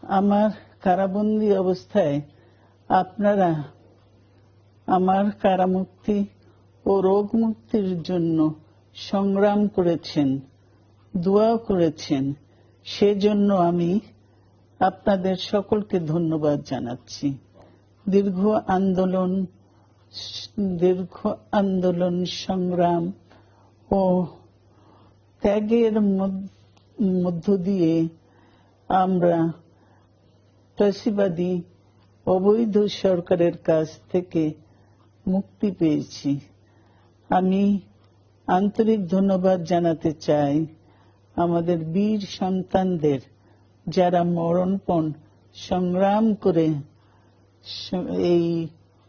আমার কারাবন্দী অবস্থায় আপনারা আমার কারামুক্তি ও রোগ মুক্তির জন্য সংগ্রাম করেছেন, দোয়া করেছেন। সেজন্য আমি আপনাদের সকলকে ধন্যবাদ জানাচ্ছি। দীর্ঘ আন্দোলন সংগ্রাম ও ত্যাগের মধ্য দিয়ে আমরা ফ্যাসিবাদী অবৈধ সরকারের কাছ থেকে মুক্তি পেয়েছি। আমি আন্তরিক ধন্যবাদ জানাতে চাই আমাদের বীর সন্তানদের, যারা মরণপণ সংগ্রাম করে এই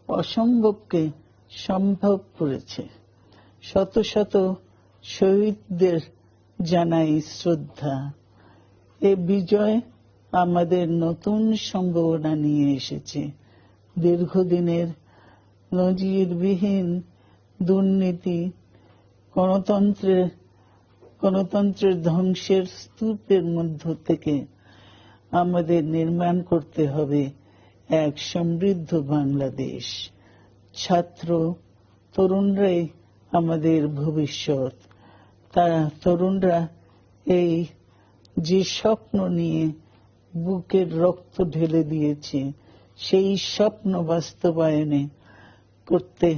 অসম্ভবকে সম্ভব করেছে। শত শত শহীদদের জানাই শ্রদ্ধা। এ বিজয় আমাদের নতুন সম্ভাবনা নিয়ে এসেছে। দীর্ঘদিনের নজিরবিহীন দুর্নীতি, গণতন্ত্রের ধ্বংসের স্তূপের মধ্য থেকে আমাদের নির্মাণ করতে হবে এক সমৃদ্ধ বাংলাদেশ। ছাত্র তরুণরাই আমাদের ভবিষ্যৎ। তারা তরুণরা এই যে স্বপ্ন নিয়ে বুকের রক্ত ঢেলে দিয়েছে, সেই স্বপ্ন বাস্তবায়নে করতে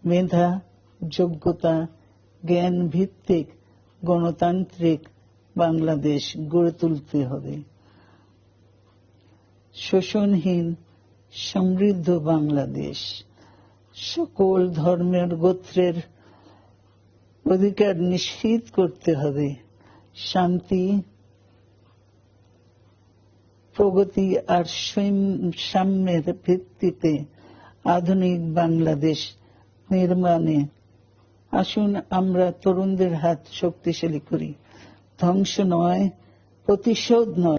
মেধা, যোগ্যতা, জ্ঞান ভিত্তিক গণতান্ত্রিক বাংলাদেশ গড়ে তুলতে হবে। শোষণহীন সমৃদ্ধ বাংলাদেশ। সকল ধর্মের গোত্রের অধিকার নিশ্চিত করতে হবে। শান্তি, প্রগতি আর সাম্যের ভিত্তিতে আধুনিক বাংলাদেশ নির্মাণে আসুন আমরা তরুণদের হাত শক্তিশালী করি। ধ্বংস নয়, প্রতিশোধ নয়।